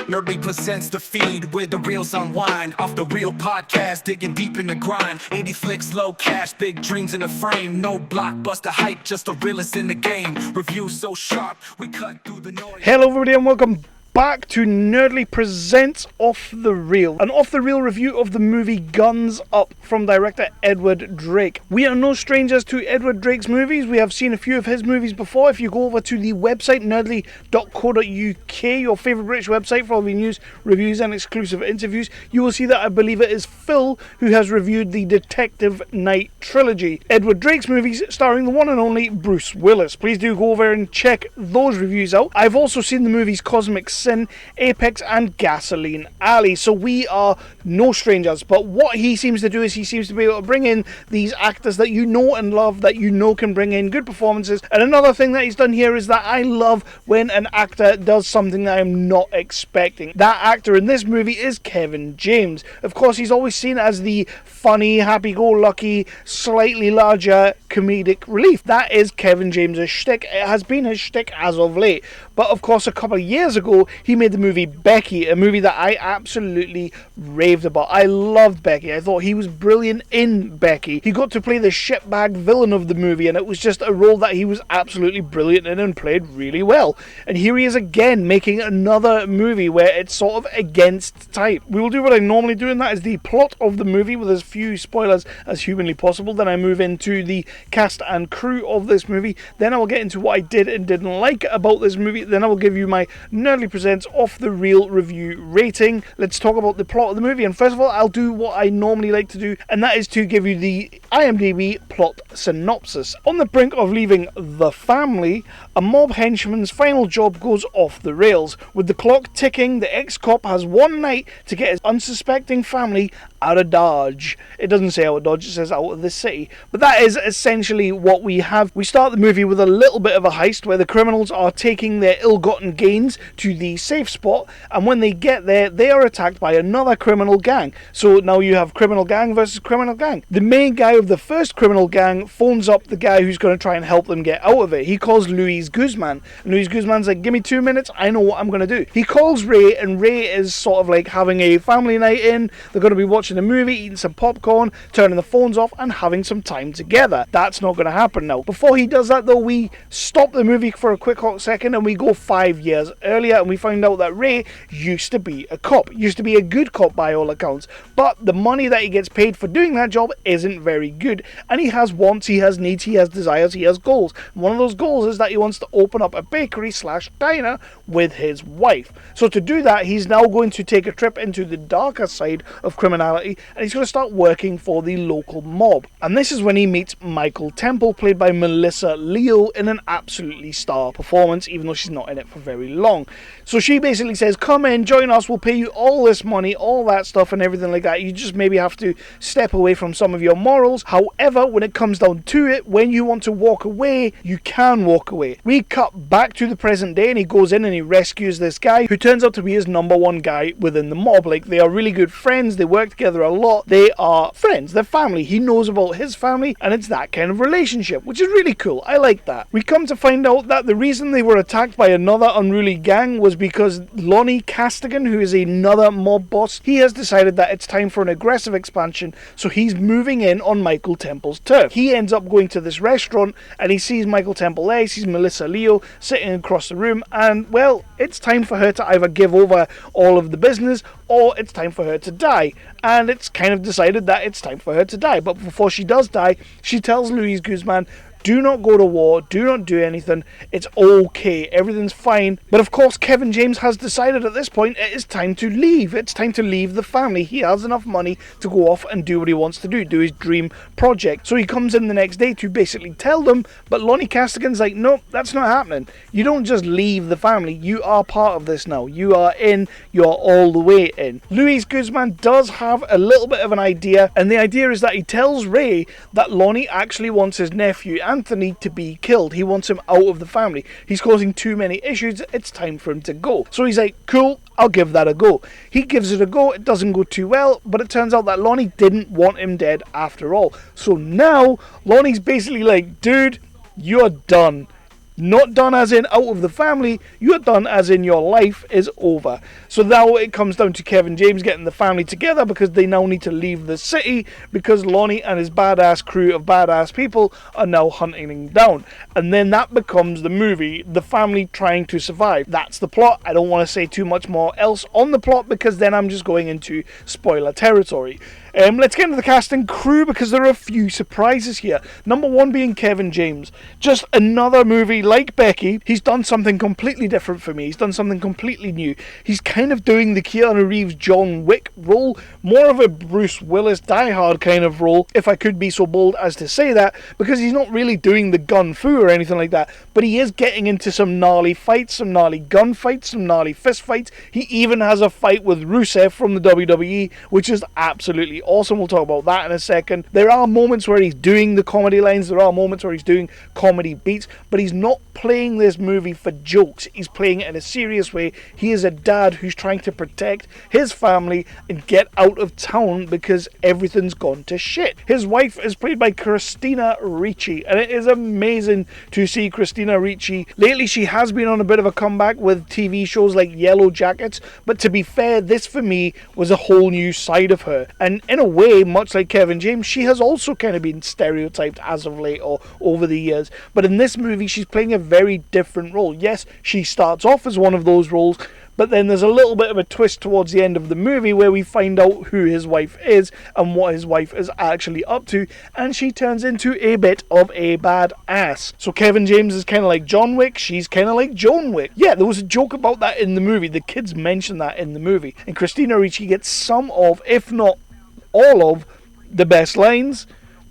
Nerdly presents the feed where the reels unwind. Off the real podcast, digging deep in the grind. 80 flicks, low cash, big dreams in the frame. No blockbuster hype, just the realest in the game. Reviews so sharp, we cut through the noise. Hello everybody and welcome back to Nerdly Presents Off the Reel, an off the reel review of the movie Guns Up from director Edward Drake. We are no strangers to Edward Drake's movies. We have seen a few of his movies before. If you go over to the website nerdly.co.uk, your favourite British website for all the news, reviews and exclusive interviews, you will see that I believe it is Phil who has reviewed the Detective Night trilogy, Edward Drake's movies starring the one and only Bruce Willis. Please do go over and check those reviews out. I've also seen the movies Cosmic Sin, Apex and Gasoline Alley, so we are no strangers. But what he seems to do is he seems to be able to bring in these actors that you know and love, that you know can bring in good performances. And another thing that he's done here is that I love when an actor does something that I'm not expecting. That actor in this movie is Kevin James. Of course, he's always seen as the funny, happy-go-lucky, slightly larger comedic relief. That is Kevin James' shtick. It has been his shtick as of late. But of course, a couple of years ago, he made the movie Becky, a movie that I absolutely raved about. I loved Becky. I thought he was brilliant in Becky. He got to play the shitbag villain of the movie, and it was just a role that he was absolutely brilliant in and played really well. And here he is again, making another movie where it's sort of against type. We will do what I normally do, and that is the plot of the movie with as few spoilers as humanly possible. Then I move into the cast and crew of this movie. Then I will get into what I did and didn't like about this movie. Then I will give you my Nerdly Presents Off the Reel review rating. Let's talk about the plot of the movie. And first of all, I'll do what I normally like to do, and that is to give you the IMDb plot synopsis. On the brink of leaving the family, a mob henchman's final job goes off the rails. With the clock ticking, the ex-cop has one night to get his unsuspecting family out of Dodge. It doesn't say out of Dodge, it says out of the city. But that is essentially what we have. We start the movie with a little bit of a heist where the criminals are taking their ill-gotten gains to the safe spot, and when they get there, they are attacked by another criminal gang. So now you have criminal gang versus criminal gang. The main guy of the first criminal gang phones up the guy who's going to try and help them get out of it. He calls Guzman. And Guzman's like, give me 2 minutes, I know what I'm going to do. He calls Ray, and Ray is sort of like having a family night in. They're going to be watching a movie, eating some popcorn, turning the phones off and having some time together. That's not going to happen now. Before he does that though, we stop the movie for a quick hot second and we go 5 years earlier, and we find out that Ray used to be a cop, used to be a good cop by all accounts, but the money that he gets paid for doing that job isn't very good, and he has wants, he has needs, he has desires, he has goals. One of those goals is that he wants to open up a bakery / diner with his wife. So to do that, he's now going to take a trip into the darker side of criminality, and he's going to start working for the local mob. And this is when he meets Michael Temple, played by Melissa Leo, in an absolutely star performance, even though she's not in it for very long. So she basically says, come in, join us, we'll pay you all this money, all that stuff and everything like that. You just maybe have to step away from some of your morals. However, when it comes down to it, when you want to walk away, you can walk away. We cut back to the present day, and he goes in and he rescues this guy who turns out to be his number one guy within the mob. Like, they are really good friends, they work together a lot, they are friends, they're family. He knows about his family, and it's that kind of relationship, which is really cool. I like that. We come to find out that the reason they were attacked by another unruly gang was because Lonnie Castigan, who is another mob boss, he has decided that it's time for an aggressive expansion, so he's moving in on Michael Temple's turf. He ends up going to this restaurant, and he sees Michael Temple there, he sees Melissa Leo sitting across the room, and, well, it's time for her to either give over all of the business, or it's time for her to die. And it's kind of decided that it's time for her to die. But before she does die, she tells Luis Guzman, do not go to war, do not do anything, it's okay, everything's fine. But of course, Kevin James has decided at this point it is time to leave. It's time to leave the family. He has enough money to go off and do what he wants to do his dream project. So he comes in the next day to basically tell them, but Lonnie Castigan's like, no, that's not happening. You don't just leave the family, you are part of this now. You are in, you're all the way in. Luis Guzman does have a little bit of an idea, and the idea is that he tells Ray that Lonnie actually wants his nephew Anthony to be killed. He wants him out of the family. He's causing too many issues. It's time for him to go. So he's like, cool, I'll give that a go. He gives it a go. It doesn't go too well, but it turns out that Lonnie didn't want him dead after all. So now Lonnie's basically like, dude, you're done. Not done as in out of the family, you're done as in your life is over. So now it comes down to Kevin James getting the family together because they now need to leave the city because Lonnie and his badass crew of badass people are now hunting him down. And then that becomes the movie, the family trying to survive. That's the plot. I don't want to say too much more else on the plot because then I'm just going into spoiler territory. Let's get into the cast and crew because there are a few surprises here. Number one being Kevin James. Just another movie like Becky. He's done something completely different for me. He's done something completely new. He's kind of doing the Keanu Reeves John Wick role. More of a Bruce Willis Die Hard kind of role, if I could be so bold as to say that, because he's not really doing the gun fu or anything like that, but he is getting into some gnarly fights, some gnarly gun fights, some gnarly fist fights. He even has a fight with Rusev from the WWE, which is absolutely awesome. We'll talk about that in a second. There are moments where he's doing the comedy lines, there are moments where he's doing comedy beats, but he's not playing this movie for jokes. He's playing it in a serious way. He is a dad who's trying to protect his family and get out of town because everything's gone to shit. His wife is played by Christina Ricci, and it is amazing to see Christina Ricci. Lately she has been on a bit of a comeback with TV shows like Yellow Jackets, but to be fair, this for me was a whole new side of her. And in a way, much like Kevin James, she has also kind of been stereotyped as of late or over the years. But in this movie, she's playing a very different role. Yes, she starts off as one of those roles, but then there's a little bit of a twist towards the end of the movie where we find out who his wife is and what his wife is actually up to, and she turns into a bit of a bad ass. So Kevin James is kind of like John Wick, she's kind of like Joan Wick. Yeah, there was a joke about that in the movie. The kids mention that in the movie. And Christina Ricci gets some of, if not all of, the best lines,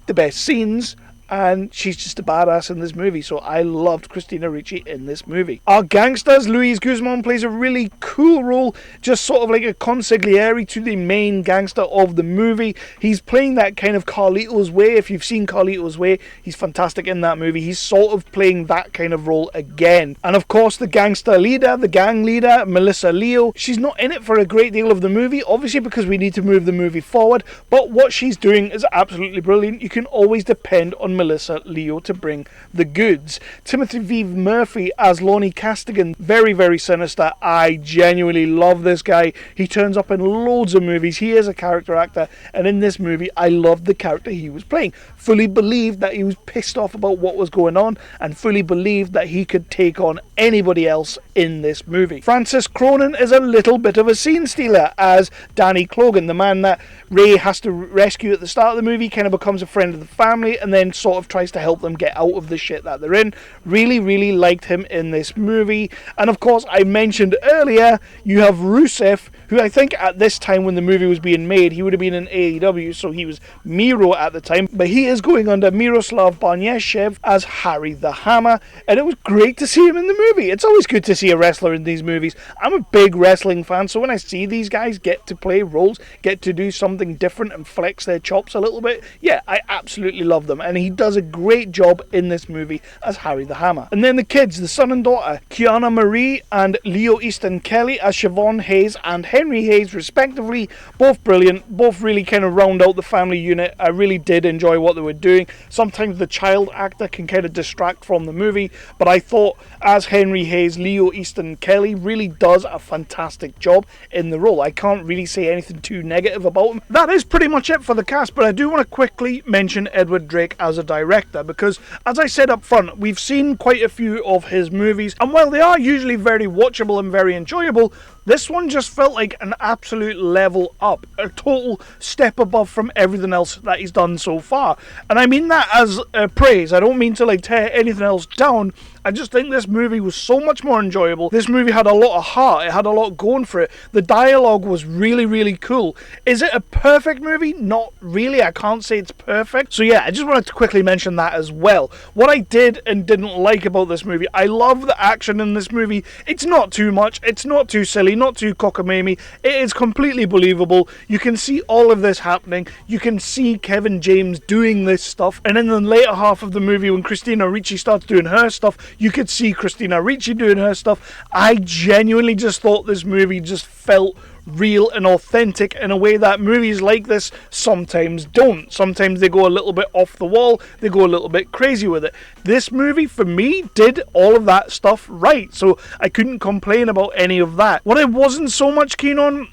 the best scenes, and she's just a badass in this movie, so I loved Christina Ricci in this movie. Our gangsters, Luis Guzman plays a really cool role, just sort of like a consigliere to the main gangster of the movie. He's playing that kind of Carlito's Way. If you've seen Carlito's Way, he's fantastic in that movie. He's sort of playing that kind of role again. And of course, the gangster leader, the gang leader, Melissa Leo, she's not in it for a great deal of the movie, obviously because we need to move the movie forward, but what she's doing is absolutely brilliant. You can always depend on Melissa Leo to bring the goods. Timothy V. Murphy as Lonnie Castigan, very, very sinister. I genuinely love this guy. He turns up in loads of movies. He is a character actor, and in this movie, I loved the character he was playing. Fully believed that he was pissed off about what was going on, and fully believed that he could take on anybody else in this movie. Francis Cronin is a little bit of a scene stealer as Danny Clogan, the man that Ray has to rescue at the start of the movie, kind of becomes a friend of the family, and then sort of tries to help them get out of the shit that they're in. Really, really liked him in this movie. And of course, I mentioned earlier, you have Rusev, who I think at this time when the movie was being made, he would have been in AEW, so he was Miro at the time, but he is going under Miroslav Barnyeshev as Harry the Hammer, and it was great to see him in the movie. It's always good to see a wrestler in these movies. I'm a big wrestling fan, so when I see these guys get to play roles, get to do something different and flex their chops a little bit, yeah, I absolutely love them, and he does a great job in this movie as Harry the Hammer. And then the kids, the son and daughter, Kiana Marie and Leo Easton Kelly as Siobhan Hayes and Henry Hayes respectively, both brilliant, both really kind of round out the family unit. I really did enjoy what they were doing. Sometimes the child actor can kind of distract from the movie, but I thought as Henry Hayes, Leo Easton Kelly really does a fantastic job in the role. I can't really say anything too negative about him. That is pretty much it for the cast, but I do want to quickly mention Edward Drake as a director, because as I said up front, we've seen quite a few of his movies, and while they are usually very watchable and very enjoyable, this one just felt like an absolute level up, a total step above from everything else that he's done so far. And I mean that as praise. I don't mean to like tear anything else down. I just think this movie was so much more enjoyable. This movie had a lot of heart. It had a lot going for it. The dialogue was really, really cool. Is it a perfect movie? Not really. I can't say it's perfect. So yeah, I just wanted to quickly mention that as well. What I did and didn't like about this movie, I love the action in this movie. It's not too much. It's not too silly. Not too cockamamie. It is completely believable. You can see all of this happening. You can see Kevin James doing this stuff. And in the later half of the movie, when Christina Ricci starts doing her stuff, you could see Christina Ricci doing her stuff. I genuinely just thought this movie just felt real and authentic in a way that movies like this sometimes don't. Sometimes they go a little bit off the wall, they go a little bit crazy with it. This movie, for me, did all of that stuff right, so I couldn't complain about any of that. What I wasn't so much keen on,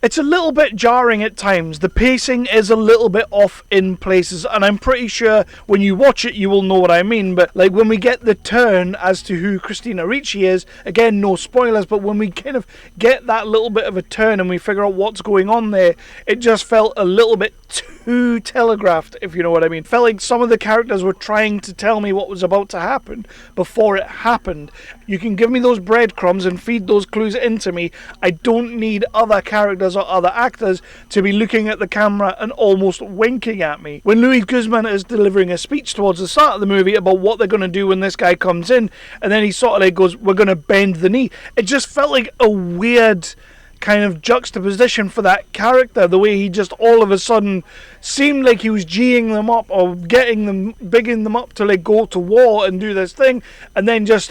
it's a little bit jarring at times. The pacing is a little bit off in places, and I'm pretty sure when you watch it you will know what I mean, but like when we get the turn as to who Christina Ricci is, again, no spoilers, but when we kind of get that little bit of a turn and we figure out what's going on there, it just felt a little bit too telegraphed, if you know what I mean. Felt like some of the characters were trying to tell me what was about to happen before it happened. You can give me those breadcrumbs and feed those clues into me. I don't need other characters or other actors to be looking at the camera and almost winking at me. When Louis Guzman is delivering a speech towards the start of the movie about what they're going to do when this guy comes in, and then he sort of like goes, "We're going to bend the knee," it just felt like a weird kind of juxtaposition for that character, the way he just all of a sudden seemed like he was geeing them up or getting them, bigging them up to like go to war and do this thing, and then just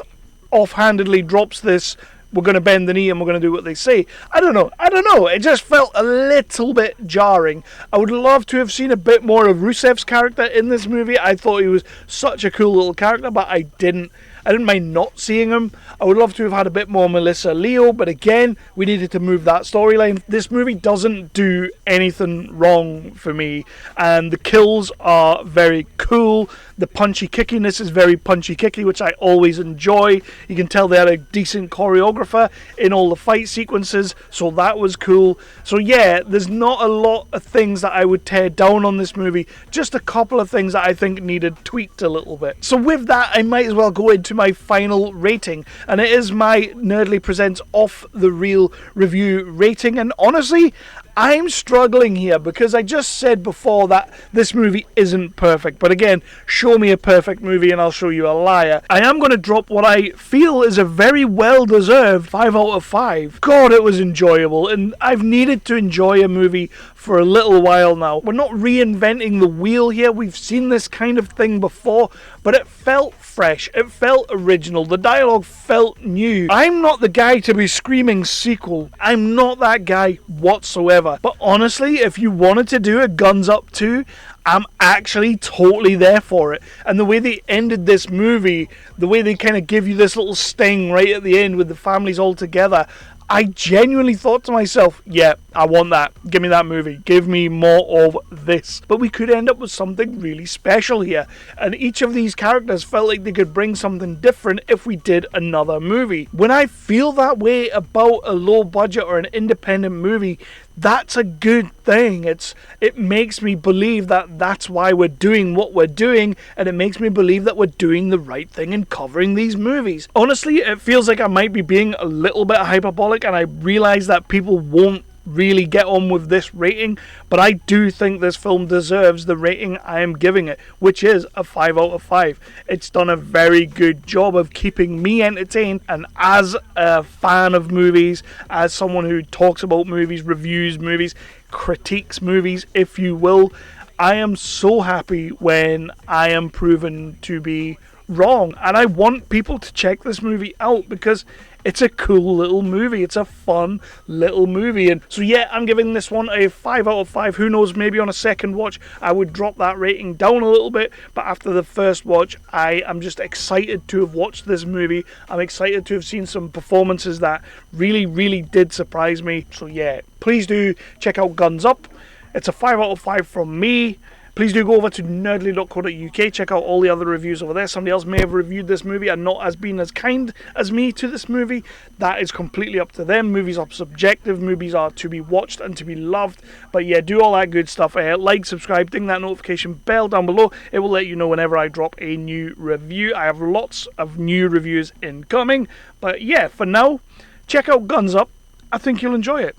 offhandedly drops this, "We're going to bend the knee and we're going to do what they say." I don't know, it just felt a little bit jarring. I would love to have seen a bit more of Rusev's character in this movie. I thought he was such a cool little character, but I didn't mind not seeing him. I would love to have had a bit more Melissa Leo, but again, we needed to move that storyline. This movie doesn't do anything wrong for me, and the kills are very cool. The punchy kickiness is very punchy kicky, which I always enjoy. You can tell they had a decent choreographer in all the fight sequences, so that was cool. So yeah, there's not a lot of things that I would tear down on this movie, just a couple of things that I think needed tweaked a little bit. So with that, I might as well go into my final rating, and it is my Nerdly Presents Off the Reel review rating, and honestly, I'm struggling here because I just said before that this movie isn't perfect. But again, show me a perfect movie and I'll show you a liar. I am going to drop what I feel is a very well-deserved 5 out of 5. God, it was enjoyable, and I've needed to enjoy a movie for a little while now. We're not reinventing the wheel here. We've seen this kind of thing before, but it felt fresh. It felt original. The dialogue felt new. I'm not the guy to be screaming sequel. I'm not that guy whatsoever. But honestly, if you wanted to do a Guns Up 2, I'm actually totally there for it. And the way they ended this movie, the way they kind of give you this little sting right at the end with the families all together, I genuinely thought to myself, yeah, I want that. Give me that movie. Give me more of this. But we could end up with something really special here. And each of these characters felt like they could bring something different if we did another movie. When I feel that way about a low budget or an independent movie, that's a good thing. It makes me believe that that's why we're doing what we're doing, and it makes me believe that we're doing the right thing in covering these movies. Honestly, it feels like I might be being a little bit hyperbolic, and I realize that people won't really get on with this rating, but I do think this film deserves the rating I am giving it, which is a 5 out of 5. It's done a very good job of keeping me entertained, and as a fan of movies, as someone who talks about movies, reviews movies, critiques movies, if you will, I am so happy when I am proven to be wrong, and I want people to check this movie out because it's a cool little movie. It's a fun little movie. And so yeah, I'm giving this one a 5 out of 5. Who knows, maybe on a second watch I would drop that rating down a little bit, but after the first watch I am just excited to have watched this movie. I'm excited to have seen some performances that really did surprise me. So yeah, please do check out Guns Up. It's a 5 out of 5 from me. Please do go over to nerdly.co.uk, check out all the other reviews over there. Somebody else may have reviewed this movie and not as been as kind as me to this movie. That is completely up to them. Movies are subjective. Movies are to be watched and to be loved. But yeah, do all that good stuff. Like, subscribe, ding that notification bell down below. It will let you know whenever I drop a new review. I have lots of new reviews incoming. But yeah, for now, check out Guns Up. I think you'll enjoy it.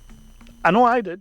I know I did.